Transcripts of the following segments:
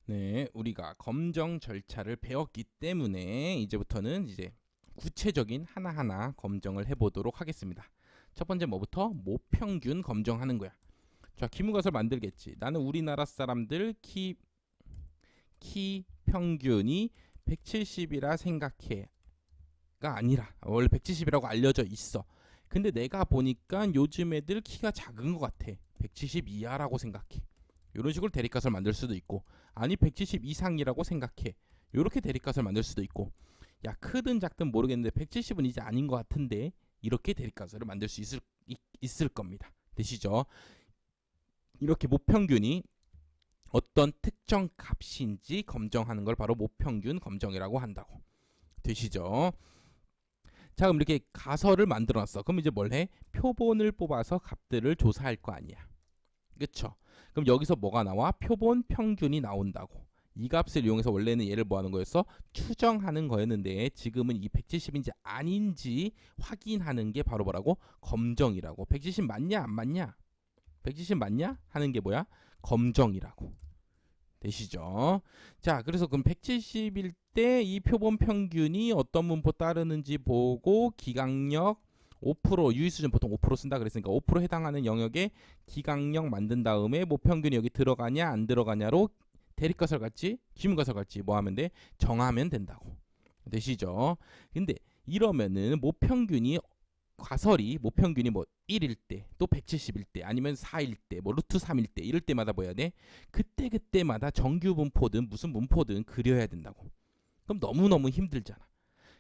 네, 우리가 검정 절차를 배웠기 때문에 이제부터는 이제 구체적인 하나하나 검정을 해보도록 하겠습니다. 첫 번째 뭐부터? 모평균 검정하는 거야. 자, 기무가설 만들겠지. 나는 우리나라 사람들 키 평균이 170이라 생각해. 가 아니라 원래 170이라고 알려져 있어. 근데 내가 보니까 요즘 애들 키가 작은 것 같아. 170 이하라고 생각해. 이런 식으로 대립값을 만들 수도 있고, 아니 170 이상이라고 생각해. 이렇게 대립값을 만들 수도 있고, 야 크든 작든 모르겠는데 170은 이제 아닌 것 같은데, 이렇게 대립값을 만들 수 있을 겁니다. 되시죠? 이렇게 모평균이 어떤 특정 값인지 검정하는 걸 바로 모평균 검정이라고 한다고. 되시죠? 자, 그럼 이렇게 가설을 만들어 놨어. 그럼 이제 뭘 해? 표본을 뽑아서 값들을 조사할 거 아니야. 그쵸? 그럼 여기서 뭐가 나와? 표본 평균이 나온다고. 이 값을 이용해서 원래는 얘를 뭐 하는 거였어? 추정하는 거였는데 지금은 이 170인지 아닌지 확인하는 게 바로 뭐라고? 검정이라고. 170 맞냐 안 맞냐? 170 맞냐? 하는 게 뭐야? 검정이라고. 되시죠? 자, 그래서 그럼 170일 때 이 표본 평균이 어떤 문법 따르는지 보고 기강력 5% 유의수준 보통 5% 쓴다 그랬으니까 5% 해당하는 영역에 기강력 만든 다음에 모평균이 여기 들어가냐 안 들어가냐로 대립가설 같지 기문가설 같지 뭐 하면 돼? 정하면 된다고. 되시죠? 근데 이러면은 모평균이 가설이 모평균이 뭐 1일 때, 또 170일 때, 아니면 4일 때, 뭐 루트 3일 때 이럴 때마다 뭐 해야 돼? 그때마다 정규 분포든 무슨 분포든 그려야 된다고. 그럼 너무너무 힘들잖아.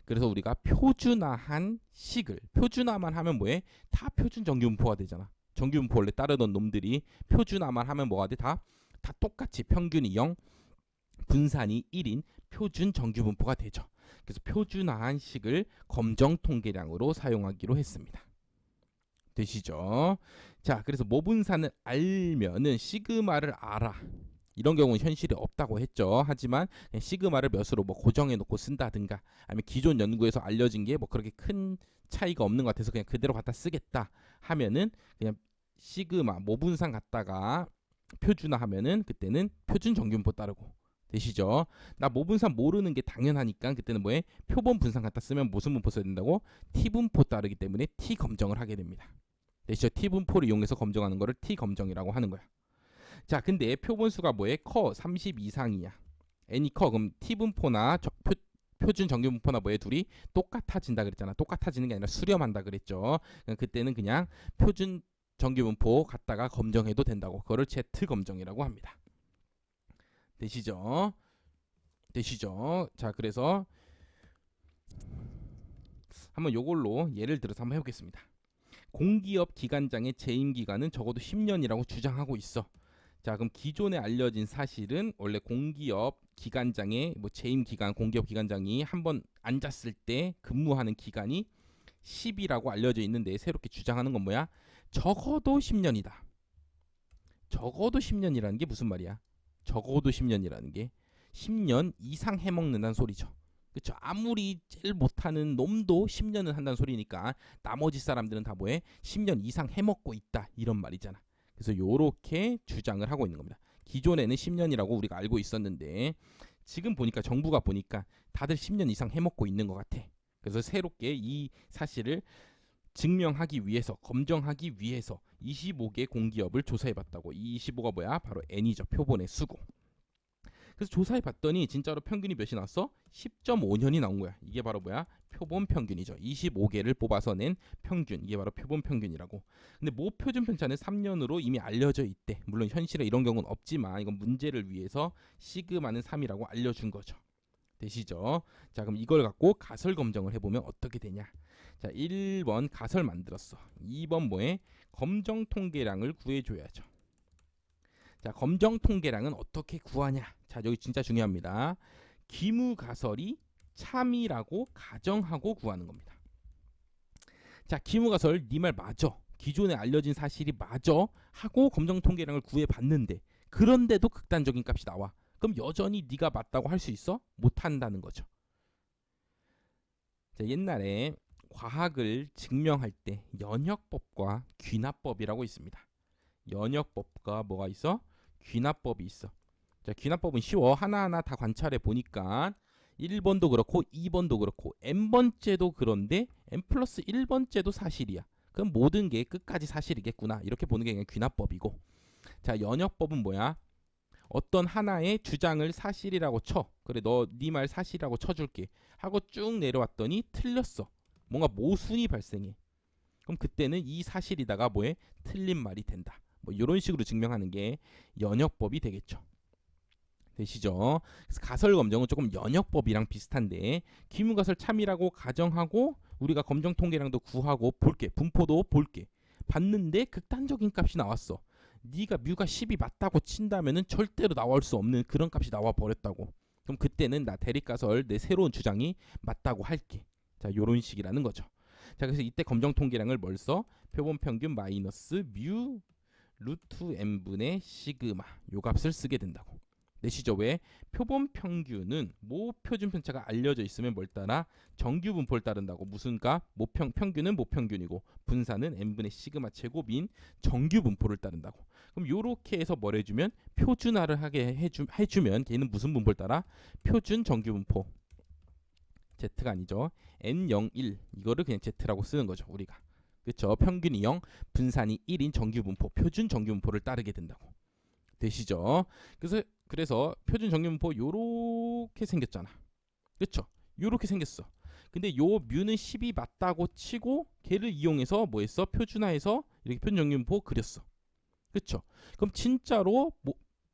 그래서 우리가 표준화한 식을 표준화만 하면 뭐해? 다 표준 정규 분포가 되잖아. 정규 분포 원래 따르던 놈들이 표준화만 하면 뭐가 돼? 다 똑같이 평균이 0, 분산이 1인 표준 정규 분포가 되죠. 그래서 표준화한 식을 검정 통계량으로 사용하기로 했습니다. 되시죠? 자, 그래서 모분산을 알면은 시그마를 알아. 이런 경우는 현실에 없다고 했죠. 하지만 시그마를 몇으로 뭐 고정해 놓고 쓴다든가 아니면 기존 연구에서 알려진 게 뭐 그렇게 큰 차이가 없는 것 같아서 그냥 그대로 갖다 쓰겠다 하면은 그냥 시그마 모분산 갖다가 표준화하면은 그때는 표준 정규분포 따르고. 되시죠? 나 모분산 모르는 게 당연하니까 그때는 뭐해? 표본 분산 갖다 쓰면 무슨 분포 써야 된다고? T분포 따르기 때문에 T 검정을 하게 됩니다. 되시죠? T분포를 이용해서 검정하는 거를 T 검정이라고 하는 거야. 자, 근데 표본수가 뭐해? 커 30 이상이야. n이 커. 그럼 T분포나 표준 정규분포나 뭐해? 둘이 똑같아진다 그랬잖아. 똑같아지는 게 아니라 수렴한다 그랬죠. 그때는 그냥 표준 정규분포 갖다가 검정해도 된다고. 그거를 Z 검정이라고 합니다. 되시죠? 되시죠? 자, 그래서 한번 요걸로 예를 들어서 한번 해보겠습니다. 공기업 기관장의 재임 기간은 적어도 10년이라고 주장하고 있어. 자, 그럼 기존에 알려진 사실은 원래 공기업 기관장의 뭐 재임 기간, 공기업 기관장이 한번 앉았을 때 근무하는 기간이 10이라고 알려져 있는데 새롭게 주장하는 건 뭐야? 적어도 10년이다. 적어도 10년이라는 게 무슨 말이야? 적어도 10년이라는 게 10년 이상 해먹는다는 소리죠. 그쵸? 아무리 제일 못하는 놈도 10년은 한다는 소리니까 나머지 사람들은 다 뭐해? 10년 이상 해먹고 있다 이런 말이잖아. 그래서 요렇게 주장을 하고 있는 겁니다. 기존에는 10년이라고 우리가 알고 있었는데 지금 보니까 정부가 보니까 다들 10년 이상 해먹고 있는 것 같아. 그래서 새롭게 이 사실을 증명하기 위해서 검정하기 위해서 25개 공기업을 조사해봤다고. 이 25가 뭐야? 바로 N이죠. 표본의 수고. 그래서 조사해봤더니 진짜로 평균이 몇이 나왔어? 10.5년이 나온 거야. 이게 바로 뭐야? 표본 평균이죠. 25개를 뽑아서 낸 평균. 이게 바로 표본 평균이라고. 근데 모표준 편차는 3년으로 이미 알려져 있대. 물론 현실에 이런 경우는 없지만 이건 문제를 위해서 시그마는 3이라고 알려준 거죠. 되시죠? 자, 그럼 이걸 갖고 가설 검정을 해보면 어떻게 되냐? 자, 1번 가설 만들었어. 2번 뭐해? 검정 통계량을 구해줘야죠. 자, 검정 통계량은 어떻게 구하냐? 자, 여기 진짜 중요합니다. 기무가설이 참이라고 가정하고 구하는 겁니다. 자, 기무가설 네 말 맞아. 기존에 알려진 사실이 맞아 하고 검정 통계량을 구해봤는데 그런데도 극단적인 값이 나와. 그럼 여전히 네가 맞다고 할 수 있어? 못한다는 거죠. 자, 옛날에 과학을 증명할 때 연역법과 귀납법이라고 있습니다. 연역법과 뭐가 있어? 귀납법이 있어. 자, 귀납법은 쉬워. 하나하나 다 관찰해 보니까 1번도 그렇고 2번도 그렇고 n번째도 그런데 n 플러스 1번째도 사실이야. 그럼 모든 게 끝까지 사실이겠구나. 이렇게 보는 게 그냥 귀납법이고. 자, 연역법은 뭐야? 어떤 하나의 주장을 사실이라고 쳐. 그래, 너 네 말 사실이라고 쳐줄게. 하고 쭉 내려왔더니 틀렸어. 뭔가 모순이 발생해. 그럼 그때는 이 사실이다가 뭐해? 틀린 말이 된다. 뭐 이런 식으로 증명하는 게 연역법이 되겠죠. 되시죠? 그래서 가설 검정은 조금 연역법이랑 비슷한데 귀무가설 참이라고 가정하고 우리가 검정 통계량도 구하고 볼게. 분포도 볼게. 봤는데 극단적인 값이 나왔어. 네가 뮤가 10이 맞다고 친다면은 절대로 나올 수 없는 그런 값이 나와 버렸다고. 그럼 그때는 나 대립가설 내 새로운 주장이 맞다고 할게. 자, 요런 식이라는 거죠. 자, 그래서 이때 검정 통계량을 뭘 써? 표본 평균 마이너스 뮤 루트 n분의 시그마 요 값을 쓰게 된다고. 내시죠? 왜? 표본 평균은 모 표준 편차가 알려져 있으면 뭘 따라? 정규 분포를 따른다고. 무슨 값? 평균은 모평균이고 분산은 n분의 시그마 제곱인 정규 분포를 따른다고. 그럼 요렇게 해서 뭘 해주면 표준화를 하게 해주면 걔는 무슨 분포를 따라? 표준 정규 분포. Z가 아니죠. N01 이거를 그냥 Z라고 쓰는 거죠. 우리가. 그렇죠. 평균이 0, 분산이 1인 정규 분포, 표준 정규 분포를 따르게 된다고. 되시죠? 그래서 표준 정규 분포 요렇게 생겼잖아. 그렇죠? 요렇게 생겼어. 근데 요 뮤는 10이 맞다고 치고 걔를 이용해서 뭐 했어? 표준화해서 이렇게 표준 정규 분포 그렸어. 그렇죠? 그럼 진짜로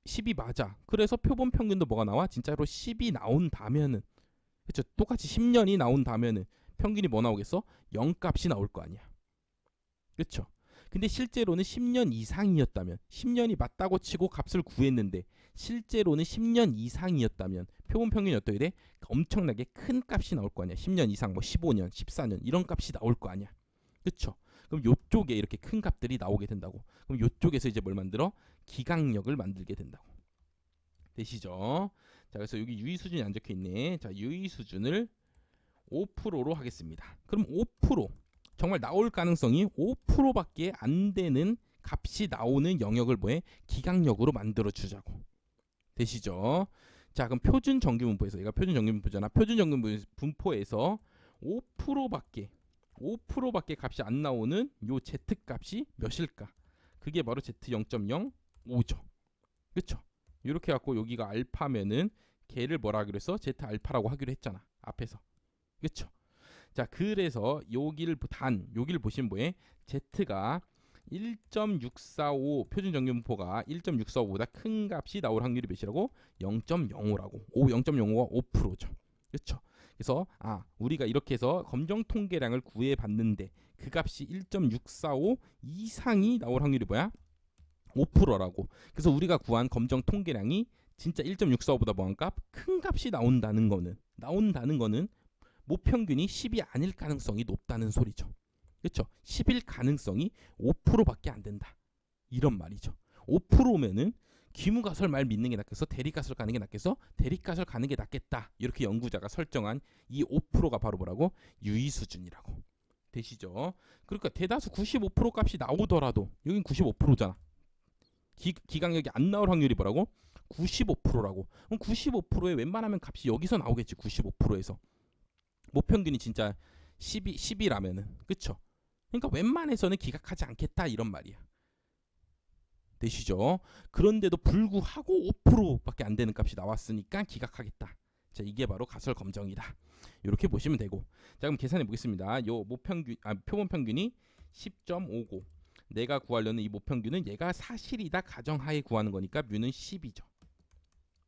10이 맞아. 그래서 표본 평균도 뭐가 나와? 진짜로 10이 나온다면은 그렇죠? 똑같이 10년이 나온다면은 평균이 뭐 나오겠어? 0값이 나올 거 아니야. 그렇죠? 근데 실제로는 10년 이상이었다면 10년이 맞다고 치고 값을 구했는데 실제로는 10년 이상이었다면 표본 평균이 어떻게 돼? 엄청나게 큰 값이 나올 거 아니야. 10년 이상 뭐 15년, 14년 이런 값이 나올 거 아니야. 그렇죠? 그럼 요쪽에 이렇게 큰 값들이 나오게 된다고. 그럼 요쪽에서 이제 뭘 만들어? 기강력을 만들게 된다고. 되시죠? 자, 그래서 여기 유의 수준이 안 적혀 있네. 자, 유의 수준을 5%로 하겠습니다. 그럼 5% 정말 나올 가능성이 5%밖에 안 되는 값이 나오는 영역을 뭐해? 기강력으로 만들어 주자고. 되시죠? 자, 그럼 표준 정규 분포에서 얘가 표준 정규 분포잖아. 표준 정규 분포에서 5%밖에 값이 안 나오는 요 Z 값이 몇일까? 그게 바로 Z 0.05죠. 그렇죠? 이렇게 갖고 여기가 알파면은 걔를 뭐라 하기로 했어? Z 알파라고 하기로 했잖아. 앞에서. 그렇죠? 자, 그래서 여기를 보시면 뭐해? Z가 1.645 표준 정규 분포가 1.645보다 큰 값이 나올 확률이 몇이라고? 0.05라고. 0.05가 5%죠. 그렇죠? 그래서 우리가 이렇게 해서 검정 통계량을 구해 봤는데 그 값이 1.645 이상이 나올 확률이 뭐야? 5%라고. 그래서 우리가 구한 검정 통계량이 진짜 1.645보다 뭐한 값? 큰 값이 나온다는 거는 모평균이 10이 아닐 가능성이 높다는 소리죠. 그렇죠? 10일 가능성이 5%밖에 안 된다. 이런 말이죠. 5%면은 귀무가설 말 믿는 게 낫겠어? 대립가설 가는 게 낫겠어? 대립가설 가는 게 낫겠다. 이렇게 연구자가 설정한 이 5%가 바로 뭐라고? 유의 수준이라고. 되시죠? 그러니까 대다수 95% 값이 나오더라도 여긴 95%잖아. 기강력이 안 나올 확률이 뭐라고? 95%라고. 그럼 95%의 웬만하면 값이 여기서 나오겠지. 95%에서. 모평균이 진짜 10이라면은. 그쵸? 그러니까 웬만해서는 기각하지 않겠다 이런 말이야. 되시죠? 그런데도 불구하고 5%밖에 안 되는 값이 나왔으니까 기각하겠다. 자, 이게 바로 가설 검정이다. 이렇게 보시면 되고. 자, 그럼 계산해 보겠습니다. 요 표본 평균이 10.59. 내가 구하려는 이 모평균은 얘가 사실이다 가정하에 구하는 거니까 뮤는 10이죠.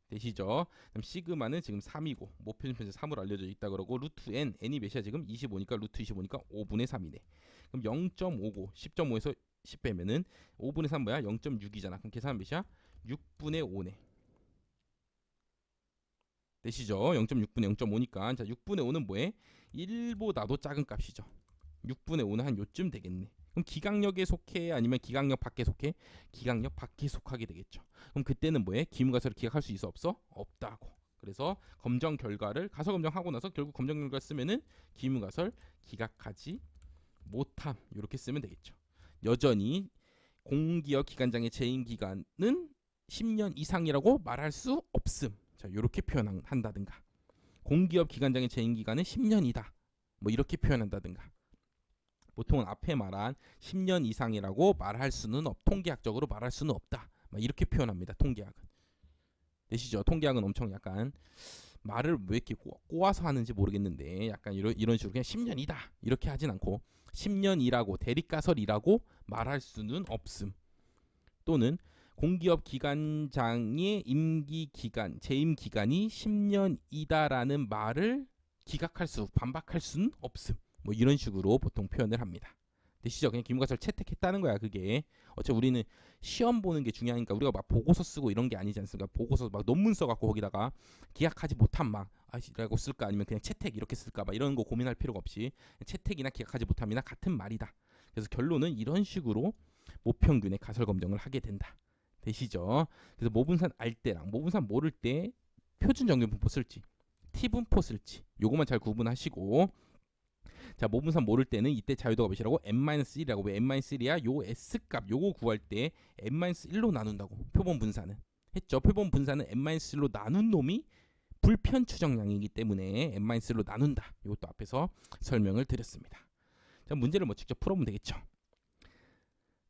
되시죠? 그럼 시그마는 지금 3이고 모표준 편차 3으로 알려져 있다 그러고 루트 n이 몇이야 지금? 25니까 루트 25니까 5분의 3이네. 그럼 0.59 10.5에서 10 빼면은 5분의 3 뭐야? 0.6이잖아. 그럼 계산은 몇이야? 6분의 5네. 되시죠? 0.6분의 0.5니까 자 6분의 5는 뭐해? 1보다도 작은 값이죠. 6분의 5는 한 요쯤 되겠네. 그럼 기강력에 속해 아니면 기강력 밖에 속해? 기강력 밖에 속하게 되겠죠. 그럼 그때는 뭐해? 기문가설을 기각할 수 있어 없어? 없다고. 그래서 검정 결과를 가설 검정하고 나서 결국 검정 결과 쓰면은 기문가설 기각하지 못함 이렇게 쓰면 되겠죠. 여전히 공기업 기관장의 재임 기간은 10년 이상이라고 말할 수 없음. 자, 이렇게 표현한다든가. 공기업 기관장의 재임 기간은 10년이다. 뭐 이렇게 표현한다든가. 보통은 앞에 말한 10년 이상이라고 말할 수는 통계학적으로 말할 수는 없다. 막 이렇게 표현합니다. 통계학은. 되시죠? 통계학은 엄청 약간 말을 왜 이렇게 꼬아서 하는지 모르겠는데 약간 이런 식으로 그냥 10년이다 이렇게 하진 않고 10년이라고 대립가설이라고 말할 수는 없음. 또는 공기업 기관장의 임기 기간, 재임 기간이 10년이다라는 말을 반박할 수는 없음. 뭐 이런 식으로 보통 표현을 합니다. 되시죠? 그냥 기문가설 채택했다는 거야. 그게 어차피 우리는 시험 보는 게 중요하니까 우리가 막 보고서 쓰고 이런 게 아니지 않습니까? 보고서 막 논문 써갖고 거기다가 기각하지 못한 막이라고 쓸까 아니면 그냥 채택 이렇게 쓸까 막 이런 거 고민할 필요가 없이 채택이나 기각하지 못함이나 같은 말이다. 그래서 결론은 이런 식으로 모평균의 가설 검정을 하게 된다. 되시죠? 그래서 모분산 알 때랑 모분산 모를 때 표준 정규 분포 쓸지 T 분포 쓸지 요거만 잘 구분하시고, 자, 모분산 모를 때는 이때 자유도가 몇이라고? n-1이라고. 왜 n-1이야? 요 s값 요거 구할 때 n-1로 나눈다고. 표본 분산은 했죠. 표본 분산은 n-1로 나눈 놈이 불편 추정량이기 때문에 n-1로 나눈다. 이것도 앞에서 설명을 드렸습니다. 자, 문제를 뭐 직접 풀어보면 되겠죠.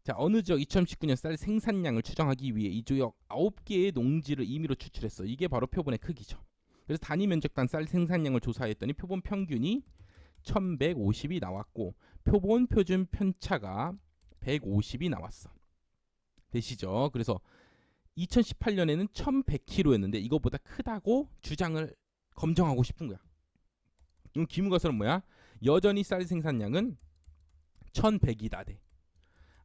자, 어느 지역 2019년 쌀 생산량을 추정하기 위해 이 지역 9개의 농지를 임의로 추출했어. 이게 바로 표본의 크기죠. 그래서 단위 면적당 쌀 생산량을 조사했더니 표본 평균이 1150이 나왔고 표본 표준 편차가 150이 나왔어. 되시죠? 그래서 2018년에는 1100kg였는데 이거보다 크다고 주장을 검증하고 싶은 거야. 그럼 기문가설은 뭐야? 여전히 쌀 생산량은 1100이다 돼.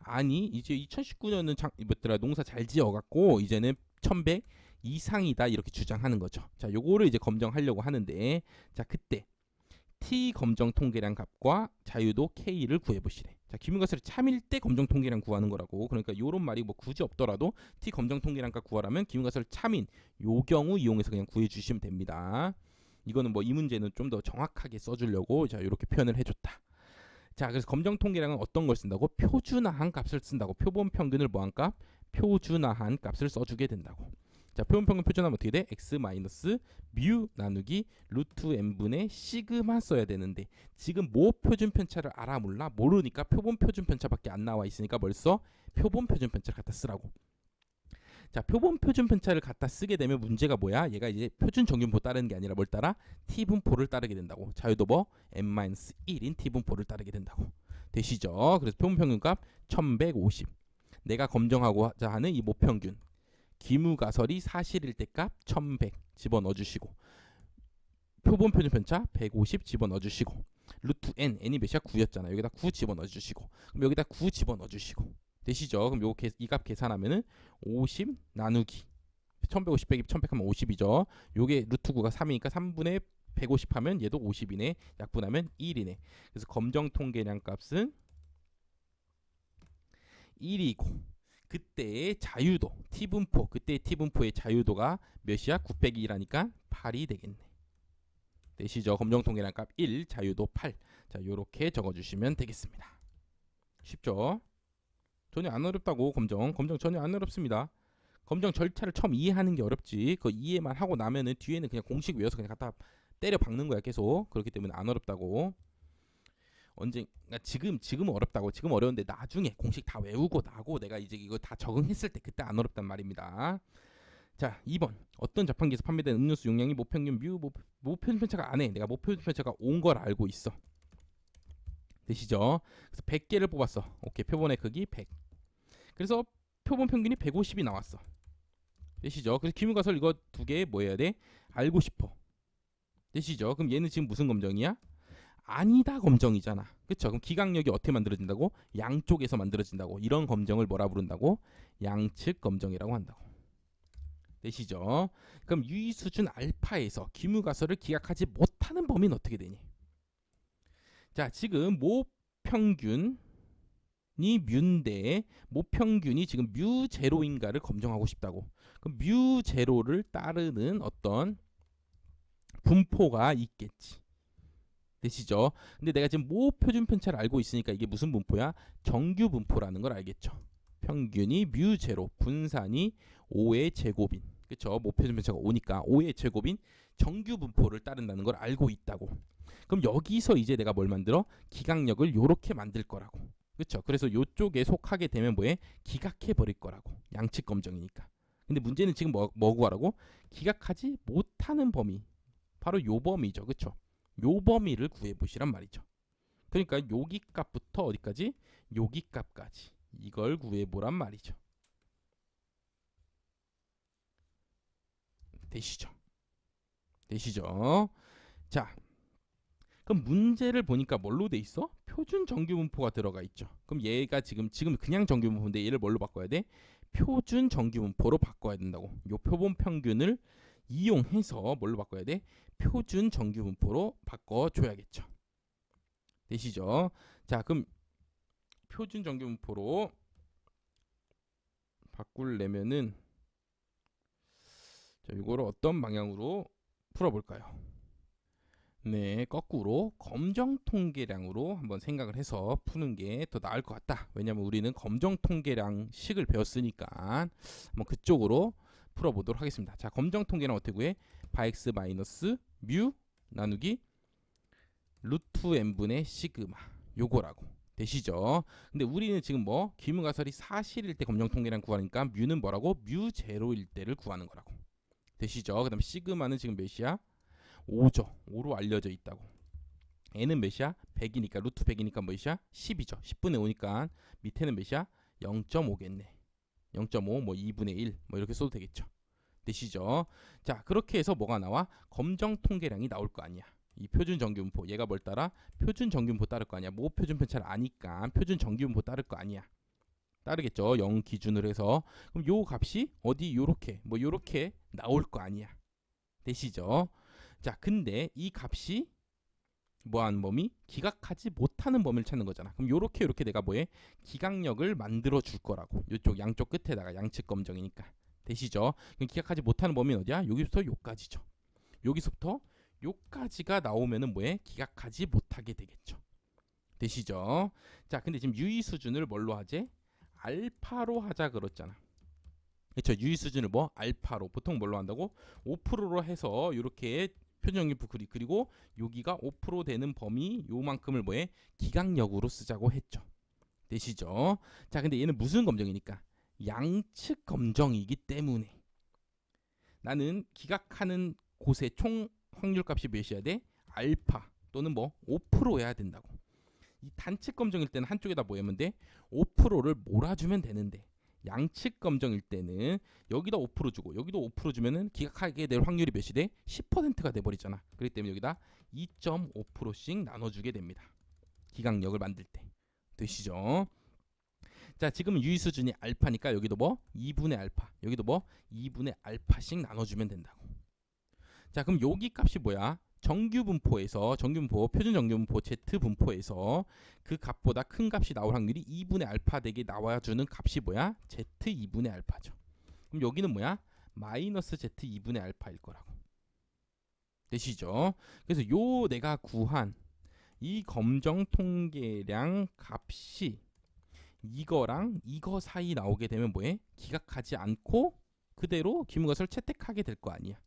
아니 이제 2019년은 농사 잘 지어갖고 이제는 1100 이상이다 이렇게 주장하는 거죠. 자, 요거를 이제 검증하려고 하는데, 자, 그때 T 검정 통계량 값과 자유도 K를 구해보시래. 자, 기문가설이 참일 때 검정 통계량 구하는 거라고. 그러니까 요런 말이 뭐 굳이 없더라도 T 검정 통계량 값 구하라면 기문가설 참인 요 경우 이용해서 그냥 구해주시면 됩니다. 이거는 뭐 이 문제는 좀 더 정확하게 써주려고 자 이렇게 표현을 해줬다. 자, 그래서 검정 통계량은 어떤 걸 쓴다고? 표준화한 값을 쓴다고. 표본 평균을 뭐한 값? 표준화한 값을 써주게 된다고. 자, 표본 평균 표준하면 어떻게 돼? x 마이너스 뮤 나누기 루트 n분의 시그마 써야 되는데 지금 모 표준 편차를 알아 몰라? 모르니까 표본 표준 편차밖에 안 나와 있으니까 뭘 써? 표본 표준 편차를 갖다 쓰라고. 자, 표본 표준 편차를 갖다 쓰게 되면 문제가 뭐야? 얘가 이제 표준 정규분포 따르는 게 아니라 뭘 따라? T분포를 따르게 된다고. 자유도 뭐? n-1인 T분포를 따르게 된다고. 되시죠? 그래서 표본 평균값 1150. 내가 검정하고자 하는 이 모평균 기무가설이 사실일 때 값 1100 집어넣어 주시고 표본 표준 편차 150 집어넣어 주시고 루트 n이 몇이야? 9였잖아. 여기다 9 집어넣어 주시고 그럼 여기다 9 집어넣어 주시고 되시죠? 그럼 이 값 계산하면은 50 나누기 1150 빼기 1100 하면 50이죠. 요게 루트 9가 3이니까 3분의 150 하면 얘도 50이네. 약분하면 1이네. 그래서 검정 통계량 값은 1이고 그때의 자유도 T분포, 그때의 T분포의 자유도가 몇이야? 9 빼기 1하니까 8이 되겠네. 되시죠? 검정 통계량 값 1, 자유도 8. 자, 요렇게 적어주시면 되겠습니다. 쉽죠? 전혀 안 어렵다고. 검정 전혀 안 어렵습니다. 검정 절차를 처음 이해하는 게 어렵지. 그 이해만 하고 나면은 뒤에는 그냥 공식 외워서 그냥 갖다 때려 박는 거야 계속. 그렇기 때문에 안 어렵다고. 언젠가 지금은 어렵다고. 지금 어려운데 나중에 공식 다 외우고 나고 내가 이제 이거 다 적응했을 때 그때 안 어렵단 말입니다. 자, 2번 어떤 자판기에서 판매된 음료수 용량이 모평균 모표준 편차가 안 해. 내가 모표준 편차가 온 걸 알고 있어. 되시죠? 그래서 100개를 뽑았어. 오케이, 표본의 크기 100. 그래서 표본 평균이 150이 나왔어. 되시죠? 그래서 기문가설 이거 두 개 뭐 해야 돼? 알고 싶어. 되시죠? 그럼 얘는 지금 무슨 검정이야? 아니다 검정이잖아. 그쵸? 그럼 기각력이 어떻게 만들어진다고? 양쪽에서 만들어진다고. 이런 검정을 뭐라 부른다고? 양측 검정이라고 한다고. 되시죠? 그럼 유의 수준 알파에서 기문가설을 기각하지 못하는 범위는 어떻게 되니? 자, 지금 모평균이 뮤인데 모평균이 지금 뮤 제로인가를 검증하고 싶다고. 그럼 뮤 제로를 따르는 어떤 분포가 있겠지. 되시죠? 근데 내가 지금 모 표준 편차를 알고 있으니까 이게 무슨 분포야? 정규 분포라는 걸 알겠죠. 평균이 뮤제로, 분산이 5의 제곱인, 그쵸? 목표준 편차가 5니까 5의 제곱인 정규 분포를 따른다는 걸 알고 있다고. 그럼 여기서 이제 내가 뭘 만들어? 기각력을 요렇게 만들 거라고. 그쵸? 그래서 요쪽에 속하게 되면 뭐해? 기각해 버릴 거라고. 양측 검정이니까. 근데 문제는 지금 뭐 구하라고? 기각하지 못하는 범위. 바로 요 범위죠. 그쵸? 요 범위를 구해 보시란 말이죠. 그러니까 여기 값부터 어디까지? 여기 값까지. 이걸 구해 보란 말이죠. 되시죠? 되시죠? 자, 그럼 문제를 보니까 뭘로 돼 있어? 표준 정규 분포가 들어가 있죠. 그럼 얘가 지금 그냥 정규 분포인데 얘를 뭘로 바꿔야 돼? 표준 정규 분포로 바꿔야 된다고. 요 표본 평균을 이용해서 뭘로 바꿔야 돼? 표준 정규 분포로 바꿔 줘야겠죠. 되시죠? 자, 그럼 표준 정규 분포로 바꾸려면은 자, 이거를 어떤 방향으로 풀어볼까요? 네, 거꾸로 검정 통계량으로 한번 생각을 해서 푸는 게 더 나을 것 같다. 왜냐면 우리는 검정 통계량식을 배웠으니까 한번 그쪽으로 풀어보도록 하겠습니다. 자, 검정 통계량 어떻게 구해? 바엑스 마이너스 뮤 나누기 루트 n분의 시그마 요거라고. 되시죠? 근데 우리는 지금 뭐 기문가설이 사실일 때 검정 통계량 구하니까 뮤는 뭐라고? 뮤 제로일 때를 구하는 거라고. 되시죠? 그 다음 시그마는 지금 몇이야? 5죠. 5로 알려져 있다고. n은 몇이야? 100이니까 루트 100이니까 몇이야? 10이죠. 10분의 5니까 밑에는 몇이야? 0.5겠네. 0.5 뭐 2분의 1 뭐 이렇게 써도 되겠죠. 되시죠? 자, 그렇게 해서 뭐가 나와? 검정 통계량이 나올 거 아니야. 이 표준 정규분포 얘가 뭘 따라? 표준 정규분포 따를 거 아니야. 뭐 표준 편차를 아니까 표준 정규분포 따를 거 아니야. 따르겠죠. 0 기준으로 해서. 그럼 요 값이 어디 요렇게 뭐 요렇게 나올 거 아니야. 되시죠? 자, 근데 이 값이 뭐하는 범위? 기각하지 못하는 범위를 찾는 거잖아. 그럼 요렇게 내가 뭐해? 기각력을 만들어 줄 거라고. 요쪽 양쪽 끝에다가 양측 검정이니까. 되시죠? 그럼 기각하지 못하는 범위는 어디야? 여기부터 요까지죠. 여기서부터 요까지가 나오면은 뭐해? 기각하지 못하게 되겠죠. 되시죠? 자, 근데 지금 유의 수준을 뭘로 하지? 알파로 하자 그랬잖아. 그렇죠. 유의 수준을 뭐 알파로 보통 뭘로 한다고? 5%로 해서 이렇게 표준정규분포 그리고 여기가 5% 되는 범위 요만큼을 뭐해? 기각력으로 쓰자고 했죠. 되시죠? 자, 근데 얘는 무슨 검정이니까? 양측 검정이기 때문에 나는 기각하는 곳의 총 확률값이 몇이어야 돼? 알파 또는 뭐 5%여야 된다고. 이 단측 검정일 때는 한쪽에다 뭐 하면 돼? 5%를 몰아주면 되는데 양측 검정일 때는 여기다 5% 주고 여기도 5% 주면은 기각하게 될 확률이 몇이 돼? 10%가 돼버리잖아. 그렇기 때문에 여기다 2.5%씩 나눠주게 됩니다. 기각력을 만들 때. 되시죠? 자, 지금 유의 수준이 알파니까 여기도 뭐 2분의 알파, 여기도 뭐 2분의 알파씩 나눠주면 된다고. 자, 그럼 여기 값이 뭐야? 정규분포에서 표준 정규분포 Z분포에서 그 값보다 큰 값이 나올 확률이 2분의 알파 되게 나와주는 값이 뭐야? Z2분의 알파죠. 그럼 여기는 뭐야? 마이너스 Z2분의 알파일 거라고. 되시죠? 그래서 요 내가 구한 이 검정 통계량 값이 이거랑 이거 사이 나오게 되면 뭐해? 기각하지 않고 그대로 기문것을 채택하게 될 거 아니야.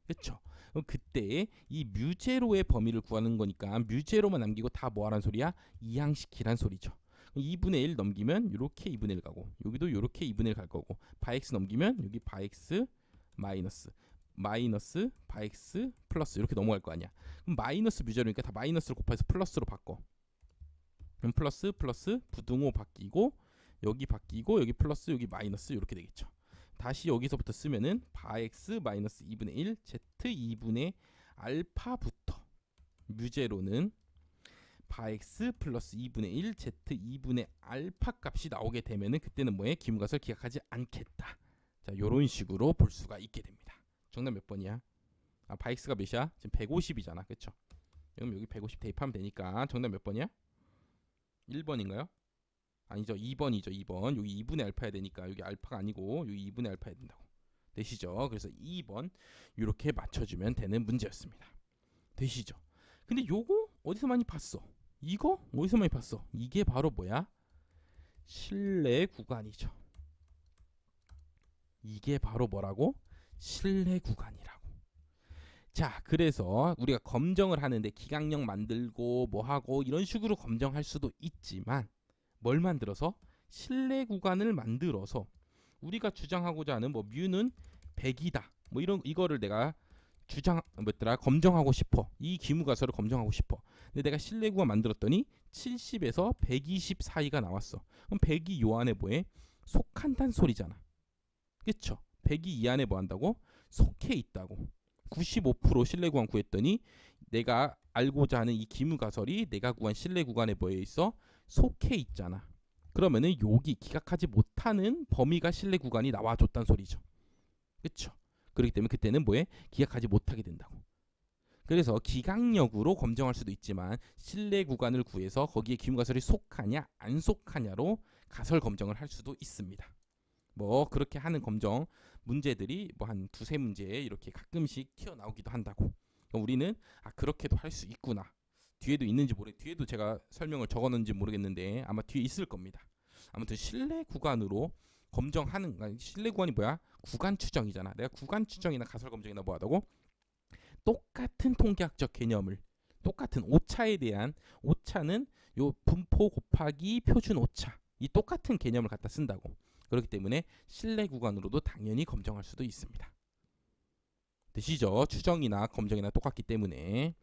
그쵸? 그럼 그때 이 뮤제로의 범위를 구하는 거니까 뮤제로만 남기고 다 뭐하란 소리야? 이항시키란 소리죠. 2분의 1 넘기면 이렇게 2분의 1 가고 여기도 이렇게 2분의 1 갈 거고 바엑스 넘기면 여기 바엑스 마이너스 바엑스 플러스 이렇게 넘어갈 거 아니야. 그럼 마이너스 뮤제로니까 다 마이너스를 곱해서 플러스로 바꿔. 그럼 플러스 부등호 바뀌고 여기 바뀌고 여기 플러스 여기 마이너스 이렇게 되겠죠. 다시 여기서부터 쓰면은 바엑스 마이너스 2분의 1 z 2분의 알파부터 뮤제로는 바엑스 플러스 2분의 1 z 2분의 알파 값이 나오게 되면은 그때는 뭐에 기문값을 기각하지 않겠다. 자, 요런 식으로 볼 수가 있게 됩니다. 정답 몇 번이야? 아, 바엑스가 몇이야? 지금 150이잖아. 그쵸? 그럼 여기 150 대입하면 되니까 정답 몇 번이야? 1번인가요? 아니죠. 2번이죠. 2번. 여기 2분의 알파야 되니까 여기 알파가 아니고 여기 2분의 알파야 된다고. 되시죠? 그래서 2번 이렇게 맞춰주면 되는 문제였습니다. 되시죠? 근데 요거 어디서 많이 봤어? 이거 어디서 많이 봤어? 이게 바로 뭐야? 신뢰 구간이죠. 이게 바로 뭐라고? 실내 구간이라고. 자, 그래서 우리가 검정을 하는데 기강력 만들고 뭐 하고 이런 식으로 검정할 수도 있지만 뭘 만들어서? 실내 구간을 만들어서 우리가 주장하고자 하는 뭐 뮤는 100이다. 뭐 이런 이거를 내가 뭐더라 검정하고 싶어. 이 기무가설을 검정하고 싶어. 근데 내가 실내 구간 만들었더니 70에서 120 사이가 나왔어. 그럼 100이 요 안에 뭐해? 속한단 소리잖아. 그쵸? 100이 이 안에 뭐 한다고? 속해 있다고. 95% 실내 구간 구했더니 내가 알고자 하는 이 기무가설이 내가 구한 실내 구간에 뭐에 있어? 속해 있잖아. 그러면은 여기 기각하지 못하는 범위가 실내 구간이 나와줬단 소리죠. 그쵸? 그렇기 때문에 그때는 뭐에? 기각하지 못하게 된다고. 그래서 기각력으로 검정할 수도 있지만 실내 구간을 구해서 거기에 기무가설이 속하냐 안 속하냐로 가설 검정을 할 수도 있습니다. 뭐 그렇게 하는 검정 문제들이 뭐 한 두세 문제 이렇게 가끔씩 튀어나오기도 한다고. 우리는 그렇게도 할 수 있구나. 뒤에도 있는지 뒤에도 제가 설명을 적어놓은지 모르겠는데 아마 뒤에 있을 겁니다. 아무튼 실내 구간으로 검정하는, 실내 구간이 뭐야? 구간 추정이잖아. 내가 구간 추정이나 가설 검정이나 뭐 하다고? 똑같은 통계학적 개념을, 똑같은 오차에 대한, 오차는 요 분포 곱하기 표준 오차, 이 똑같은 개념을 갖다 쓴다고. 그렇기 때문에 실내 구간으로도 당연히 검정할 수도 있습니다. 되시죠? 추정이나 검정이나 똑같기 때문에.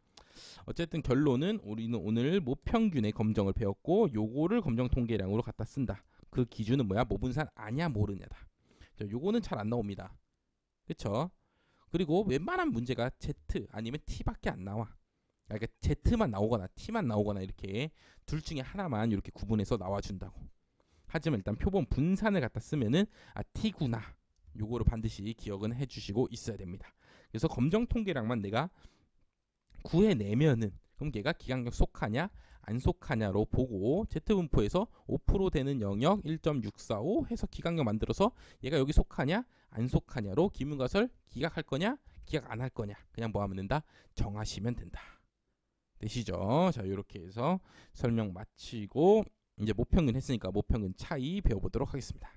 어쨌든 결론은 우리는 오늘 모평균의 검정을 배웠고 요거를 검정 통계량으로 갖다 쓴다. 그 기준은 뭐야? 모분산 아냐 모르냐다. 요거는 잘 안 나옵니다. 그쵸? 그리고 웬만한 문제가 Z 아니면 T밖에 안 나와. 그러니까 Z만 나오거나 T만 나오거나 이렇게 둘 중에 하나만 이렇게 구분해서 나와준다고. 하지만 일단 표본 분산을 갖다 쓰면은 T구나. 요거를 반드시 기억은 해주시고 있어야 됩니다. 그래서 검정 통계량만 내가 구해내면은 그럼 걔가 기강력 속하냐 안 속하냐로 보고 Z분포에서 5% 되는 영역 1.645 해서 기강력 만들어서 얘가 여기 속하냐 안 속하냐로 기문가설 기각할 거냐 기각 안 할 거냐 그냥 뭐 하면 된다? 정하시면 된다. 되시죠? 자, 이렇게 해서 설명 마치고 이제 모평균 했으니까 모평균 차이 배워보도록 하겠습니다.